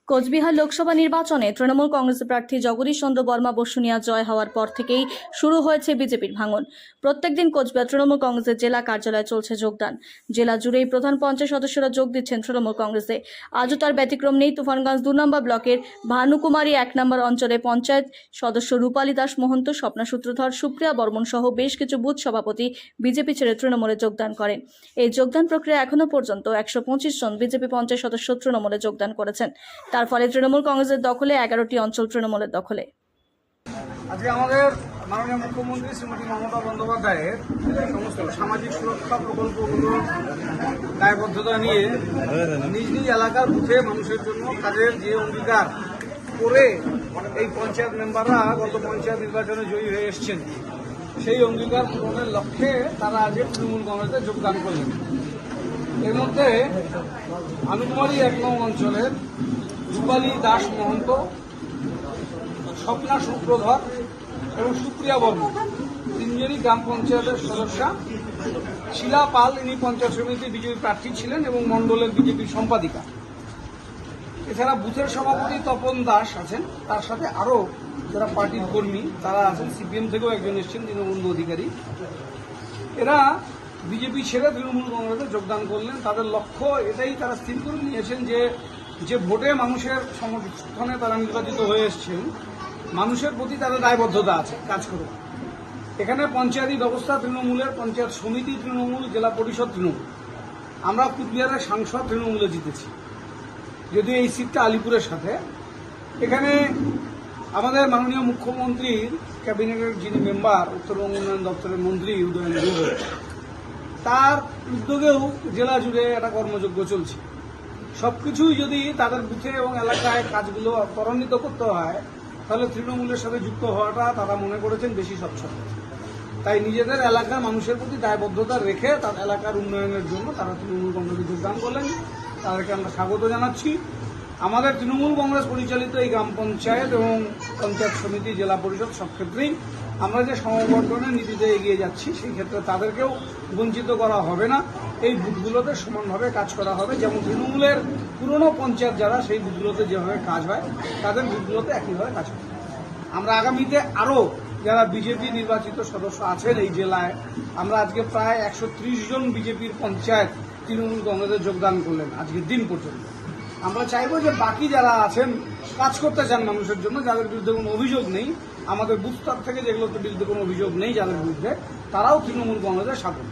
কোচবিহার লোকসভা নির্বাচনে তৃণমূল কংগ্রেসের প্রার্থী জগদীশ চন্দ্র বর্মা বসুনিয়া জয় হওয়ার পর থেকেই শুরু হয়েছে বিজেপির ভাঙন। প্রত্যেকদিন কোচবিহার তৃণমূল কংগ্রেসের জেলা কার্যালয়ে চলছে যোগদান। জেলা জুড়েই প্রধান পঞ্চায়েত সদস্যরা যোগ দিচ্ছেন তৃণমূল কংগ্রেসে। আজও তার ব্যতিক্রম নেই তুফানগঞ্জ 2 নম্বর ব্লকের ভানুকুমারী 1 নম্বর অঞ্চলে পঞ্চায়েত সদস্য রূপালী দাস মহন্ত, স্বপ্না সূত্রধর, সুপ্রিয়া বর্মন সহ বেশ কিছু বুথ সভাপতি বিজেপি ছেড়ে তৃণমূলে যোগদান করেন। এই যোগদান প্রক্রিয়া এখনো পর্যন্ত 125 জন বিজেপি পঞ্চায়েত সদস্য তৃণমূলে যোগদান করেছেন। তার ফলে তৃণমূল কংগ্রেসের দখলে 11টি অঞ্চল তৃণমূলের দখলে। আজকে আমাদের মাননীয় মুখ্যমন্ত্রী শ্রীমতী মমতা বন্দ্যোপাধ্যায়ের সমস্ত সামাজিক সুরক্ষা প্রকল্পগুলোর দায়বদ্ধতা নিয়ে নিজ নিজ এলাকার বুথে মানুষের জন্য কাজের যে অঙ্গীকার করে এই পঞ্চায়েত মেম্বাররা গত পঞ্চায়েত নির্বাচনে জয়ী হয়ে এসছেন, সেই অঙ্গীকার পূরণের লক্ষ্যে তারা আজকে তৃণমূল কংগ্রেসে যোগদান করলেন। এর মধ্যে ভানুকুমারী 1 নং অঞ্চলের রূপালী দাস মহন্ত, স্বপ্না সূত্রধর এবং সুপ্রিয়া বর্মন তিনজনই গ্রাম পঞ্চায়েতের সদস্যা। শিলা পাল ইনি পঞ্চায়েত সমিতি বিজেপি প্রার্থী ছিলেন এবং মণ্ডলের বিজেপি সম্পাদিকা। এছাড়া বুথের সভাপতি তপন দাস আছেন, তার সাথে আরও যারা পার্টির কর্মী তারা আছেন। সিপিএম থেকেও একজন এসেছেন, দীনবন্ধু অধিকারী। এরা বিজেপি ছেড়ে তৃণমূল কংগ্রেসে যোগদান করলেন। তাদের লক্ষ্য এটাই তারা স্থির করে নিয়েছেন যে ভোটে মানুষের সমর্থনে তারা নির্বাচিত হয়ে এসছেন, মানুষের প্রতি তাদের দায়বদ্ধতা আছে কাজ করবে। এখানে পঞ্চায়েতি ব্যবস্থা তৃণমূলের, পঞ্চায়েত সমিতি তৃণমূল, জেলা পরিষদ তৃণমূল। আমরা কুচবিহারের সাংসদ তৃণমূলে জিতেছি, যদিও এই সিটটা আলিপুরের সাথে। এখানে আমাদের মাননীয় মুখ্যমন্ত্রীর ক্যাবিনেটের যিনি মেম্বার, উত্তরবঙ্গ উন্নয়ন দপ্তরের মন্ত্রী উদয়ন গুহ, তার উদ্যোগেও জেলা জুড়ে একটা কর্মযজ্ঞ চলছে। সবকিছুই যদি তাদের বুথে এবং এলাকায় কাজগুলো ত্বরান্বিত করতে হয়, তাহলে তৃণমূলের সাথে যুক্ত হওয়াটা তারা মনে করেছেন বেশি স্বচ্ছল। তাই নিজেদের এলাকার মানুষের প্রতি দায়বদ্ধতা রেখে তার এলাকার উন্নয়নের জন্য তারা তৃণমূল কংগ্রেসে যোগদান করলেন। তাদেরকে আমরা স্বাগত জানাচ্ছি। আমাদের তৃণমূল কংগ্রেস পরিচালিত এই গ্রাম পঞ্চায়েত এবং পঞ্চায়েত সমিতি, জেলা পরিষদ সব ক্ষেত্রেই আমরা যে সমবর্ধনের নীতিতে এগিয়ে যাচ্ছি, সেই ক্ষেত্রে তাদেরকেও বঞ্চিত করা হবে না। এই বুথগুলোতে সমানভাবে কাজ করা হবে। যেমন তৃণমূলের পুরনো পঞ্চায়েত যারা, সেই বুথগুলোতে যেভাবে কাজ হয়, তাদের বুথগুলোতে একইভাবে কাজ হবে। আমরা আগামীতে আরও যারা বিজেপি নির্বাচিত সদস্য আছেন এই জেলায়, আমরা আজকে প্রায় 130 জন বিজেপির পঞ্চায়েত তৃণমূল কংগ্রেসে যোগদান করলেন আজকের দিন পর্যন্ত। আমরা চাইবো যে বাকি যারা আছেন, কাজ করতে চান মানুষের জন্য, যাদের বিরুদ্ধে কোনো অভিযোগ নেই, আমাদের বুথ স্তর থেকে যেগুলোর বিরুদ্ধে কোনো অভিযোগ নেই যাদের বিরুদ্ধে, তারাও তৃণমূল কংগ্রেসে স্বাগত।